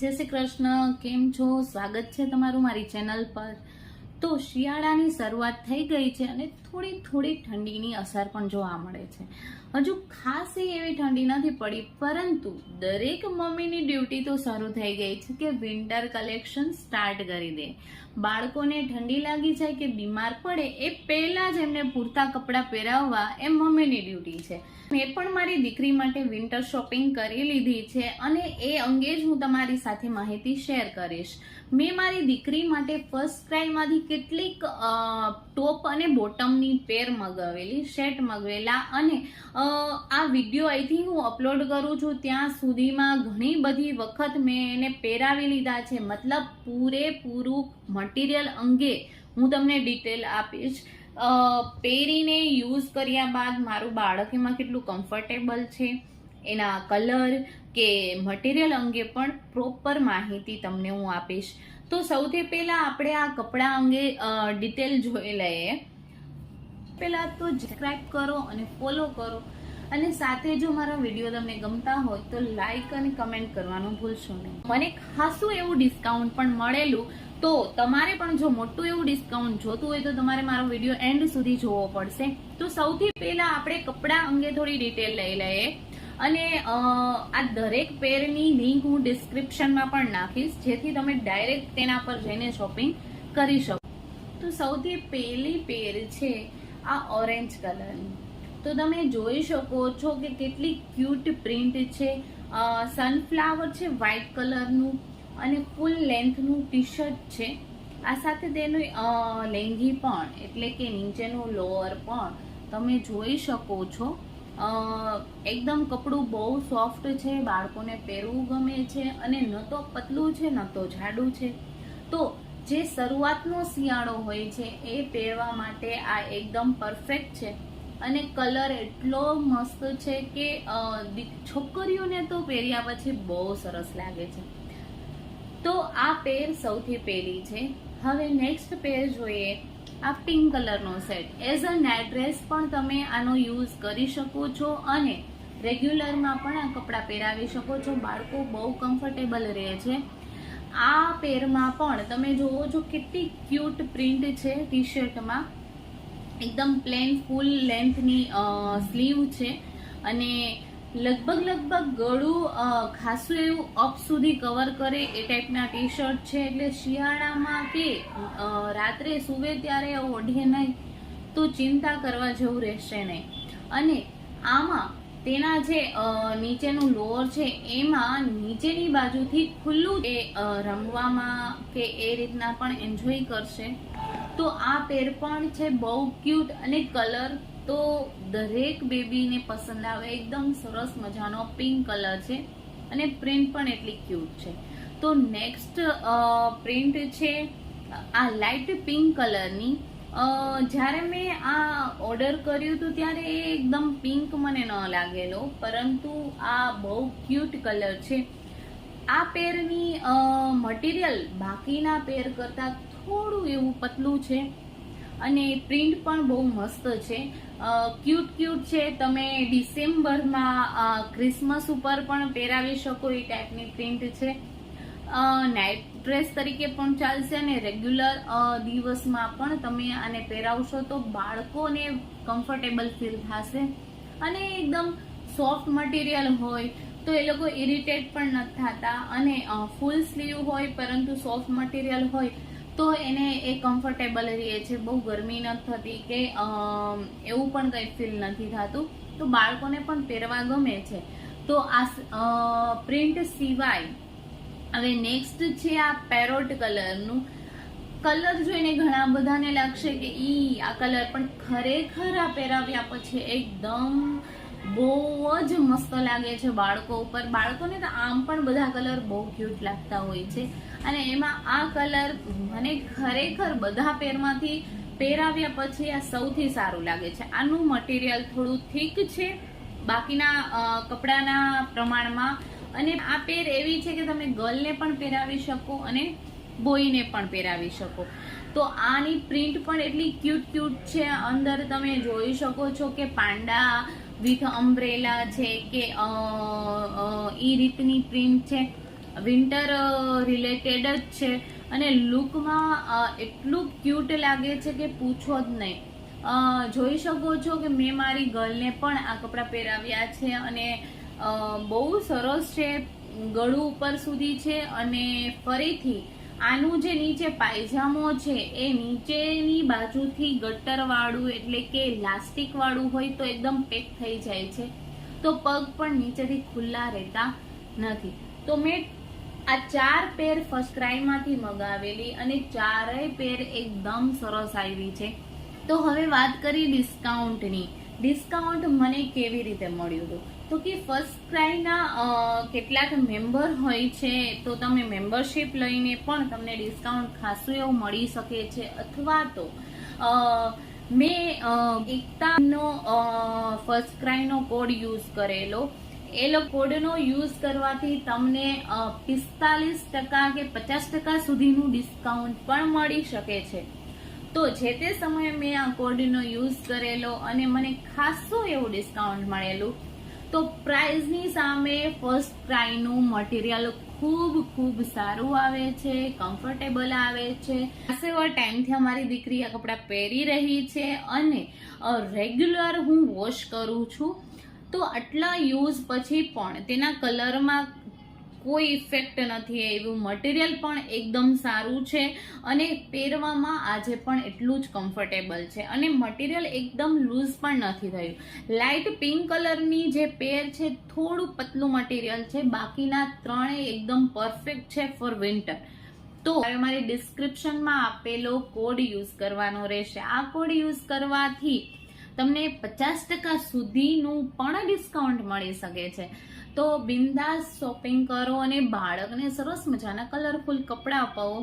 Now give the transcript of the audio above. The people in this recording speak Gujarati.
જય શ્રી કૃષ્ણ. કેમ છો? સ્વાગત છે તમારું મારી ચેનલ પર. તો શિયાળાની શરૂઆત થઈ ગઈ છે અને થોડી થોડી ઠંડીની અસર પણ જોવા મળે છે. હજુ ખાસ એવી ઠંડી નથી પડી, પરંતુ દરેક મમ્મીની ડ્યુટી તો શરૂ થઈ ગઈ છે કે વિન્ટર કલેક્શન સ્ટાર્ટ કરી દે. બાળકોને ઠંડી લાગી જાય કે બીમાર પડે એ પહેલા જ એમને પૂરતા કપડાં પહેરાવવા એ મમ્મીની ડ્યુટી છે. મેં પણ મારી દીકરી માટે વિન્ટર શોપિંગ કરી લીધી છે અને એ અંગે જ હું તમારી સાથે માહિતી શેર કરીશ. મેં મારી દીકરી માટે ફર્સ્ટ ક્રાયમાંથી કેટલીક ટોપ અને બોટમની પેર મગાવેલી, સેટ મગાવેલા અને આ વિડીયો અહીંથી હું અપલોડ કરું છું ત્યાં સુધીમાં ઘણી બધી વખત મેં એને પહેરાવી લીધા છે. મતલબ પૂરેપૂરું મટીરિયલ અંગે હું તમને ડિટેલ આપીશ. પહેરીને યુઝ કર્યા બાદ મારું બાળક એમાં કેટલું કમ્ફર્ટેબલ છે, એના કલર કે મટીરિયલ અંગે પણ પ્રોપર માહિતી તમને હું આપીશ. તો સૌથી પહેલા આપણે આ કપડાં અંગે ડિટેલ જોઈ લઈએ. પહેલા તો સબસ્ક્રાઇબ કરો અને ફોલો કરો, અને સાથે જો મારા વિડીયો તમને ગમતા હોય તો લાઈક અને કમેન્ટ કરવાનું ભૂલશો નહીં. મને ખાસું એવું ડિસ્કાઉન્ટ પણ મળેલું, તો તમારે પણ જો મોટું એવું ડિસ્કાઉન્ટ જોતું હોય તો તમારે મારો વિડીયો એન્ડ સુધી જોવો પડશે. તો સૌથી પહેલા આપણે કપડાં અંગે થોડી ડિટેલ લઈ લઈએ, અને આ દરેક પેરની લિંક હું ડિસ્ક્રિપ્શનમાં પણ નાખીશ, જેથી તમે ડાયરેક્ટ તેના પર જઈને શોપિંગ કરી શકો. તો સૌથી પહેલી પેર છે આ ઓરેન્જ કલરની. તો તમે જોઈ શકો છો કે કેટલી ક્યુટ પ્રિન્ટ છે. સનફ્લાવર છે વ્હાઇટ કલરનું અને ફૂલ લેન્થનું ટી શર્ટ છે. આ સાથે તેનું લેંગી પણ, એટલે કે નીચેનું લોઅર પણ તમે જોઈ શકો છો. એકદમ કપડું બહુ સોફ્ટ છે, બાળકોને પહેરવું ગમે છે, અને ન તો પતલું છે ન તો જાડું છે. તો જે શરૂઆતનો શિયાળો હોય છે એ પહેરવા માટે આ એકદમ પરફેક્ટ છે. અને કલર એટલો મસ્ત છે કે છોકરીઓને તો પહેર્યા પછી બહુ સરસ લાગે છે. તો આ પેર સૌથી પહેલી છે. હવે નેક્સ્ટ પેર જોઈએ. આ પિંક કલરનો set. As a night dress પણ તમે આનો યુઝ કરી શકો છો અને રેગ્યુલરમાં પણ આ કપડાં પહેરાવી શકો છો. બાળકો બહુ કમ્ફર્ટેબલ રહે છે. આ પેરમાં પણ તમે જોવો છો કેટલી ક્યુટ પ્રિન્ટ છે ટી શર્ટમાં. એકદમ પ્લેન ફૂલ લેન્થની સ્લીવ છે અને લગભગ ગળું ખાસું એવું અપ સુધી કવર કરે એ ટાઈપના ટી શર્ટ છે. એટલે શિયાળામાં કે રાત્રે સૂવે ત્યારે ઓઢે નહીં તો ચિંતા કરવા જેવું રહેશે નહીં. અને આમાં તેના જે નીચેનું લોઅર છે એમાં નીચેની બાજુથી ખુલ્લું એ રમવામાં કે એ રીતના પણ એન્જોય કરશે. તો આ પેર પણ છે બહુ ક્યુટ, અને કલર તો દરેક બેબીને પસંદ આવે. એકદમ સરસ મજાનો પિંક કલર છે અને પ્રિન્ટ પણ એટલી ક્યુટ છે. તો નેક્સ્ટ પ્રિન્ટ છે આ લાઇટ પિંક કલરની. જ્યારે મેં આ ઓર્ડર કર્યું હતું ત્યારે એ એકદમ પિંક મને ન લાગેલો, પરંતુ આ બહુ ક્યુટ કલર છે. આ પેરની મટીરિયલ બાકીના પેર કરતાં થોડું એવું પતલું છે અને પ્રિન્ટ પણ બહુ મસ્ત છે. ક્યુટ છે. તમે ડિસેમ્બરમાં ક્રિસમસ ઉપર પણ પહેરાવી શકો એ ટાઈપની પ્રિન્ટ છે. નાઇટ ડ્રેસ તરીકે પણ ચાલશે અને રેગ્યુલર દિવસમાં પણ તમે આને પહેરાવશો તો બાળકોને કમ્ફર્ટેબલ ફીલ થશે. અને એકદમ સોફ્ટ મટીરિયલ હોય તો એ લોકો ઇરિટેટ પણ નથી થતા. અને ફૂલ સ્લીવ હોય પરંતુ સોફ્ટ મટીરિયલ હોય તો એને એ કમ્ફર્ટેબલ રહે છે. બહુ ગરમી નથી થતી કે એવું પણ કંઈ ફીલ નથી થતું. તો બાળકોને પણ પહેરવા ગમે છે. તો આ પ્રિન્ટ સિવાય હવે નેક્સ્ટ છે આ પેરોટ કલરનું. કલર જોઈને ઘણા બધાને લાગશે કે આ કલર, પણ ખરેખર આ પહેરાવ્યા પછી એકદમ બહુ જ મસ્ત લાગે છે બાળકો ઉપર. બાળકોને તો આમ પણ બધા કલર બહુ ક્યુટ લાગતા હોય છે, અને એમાં આ કલર મને ખરેખર બધા પેરમાંથી પહેરાવ્યા પછી આ સૌથી સારું લાગે છે. આનું મટીરિયલ થોડું થીક છે બાકીના કપડાના પ્રમાણમાં, અને આ પેર એવી છે કે તમે ગર્લને પણ પહેરાવી શકો અને બોયને પણ પહેરાવી શકો. તો આની પ્રિન્ટ પણ એટલી ક્યુટ છે. અંદર તમે જોઈ શકો છો કે પાંડા વિથ અમ્બ્રેલા છે કે ઈ રીતની પ્રિન્ટ છે. વિન્ટર રિલેટેડ જ છે અને લુકમાં એટલું ક્યુટ લાગે છે કે પૂછો જ નહીં. જોઈ શકો છો કે મેં મારી ગર્લને પણ આ કપડાં પહેરાવ્યા છે અને બહુ સરસ છે. ગળું ઉપર સુધી છે અને ફરીથી આનું જે નીચે પાયજામો છે એ નીચેની બાજુથી ગટર વાળું એટલે કે ઇલાસ્ટિક વાળું હોય તો એકદમ પેક થઈ જાય છે, તો પગ પણ નીચેથી ખુલ્લા રહેતા નથી. તો મેં આ 4 પેર ફર્સ્ટ ક્રાયમાંથી મગાવેલી અને 4ય પેર એકદમ સરસ આવી છે. તો હવે વાત કરી ડિસ્કાઉન્ટની. ડિસ્કાઉન્ટ મને કેવી રીતે મળ્યું હતું તો કે ફર્સ્ટ ક્રાયના કેટલાક મેમ્બર હોય છે તો તમે મેમ્બરશિપ લઈને પણ તમને ડિસ્કાઉન્ટ ખાસું એવું મળી શકે છે. અથવા તો મેં એકતાનો ફર્સ્ટ ક્રાયનો કોડ યુઝ કરેલો. એ કોડનો યુઝ કરવાથી તમને 45% કે 50% સુધીનું ડિસ્કાઉન્ટ પણ મળી શકે છે. તો જે તે સમયે મેં આ કોડનો યુઝ કરેલો અને મને ખાસું એવું ડિસ્કાઉન્ટ મળેલું. તો પ્રાઇઝની સામે ફર્સ્ટ ક્રાયનું મટીરિયલ ખૂબ સારું આવે છે, કમ્ફર્ટેબલ આવે છે. ખાસ એવા ટાઈમથી અમારી દીકરી આ કપડાં પહેરી રહી છે અને રેગ્યુલર હું વોશ કરું છું. તો આટલા યુઝ પછી પણ તેના કલરમાં કોઈ ઇફેક્ટ નથી. એવું મટીરિયલ પણ એકદમ સારું છે અને પહેરવામાં આજે પણ એટલું જ કમ્ફર્ટેબલ છે અને મટીરિયલ એકદમ લૂઝ પણ નથી થયું. લાઇટ પિંક કલરની જે પેર છે થોડું પતલું મટીરિયલ છે, બાકીના ત્રણેય એકદમ પરફેક્ટ છે ફોર વિન્ટર. તો હવે મારી ડિસ્ક્રિપ્શનમાં આપેલો કોડ યુઝ કરવાનો રહેશે. આ કોડ યુઝ કરવાથી તમને 50% સુધીનું પણ ડિસ્કાઉન્ટ મળી શકે છે. તો બિંદાસ શોપિંગ કરો અને બાળકને સરસ મજાના કલરફુલ કપડાં અપાવો.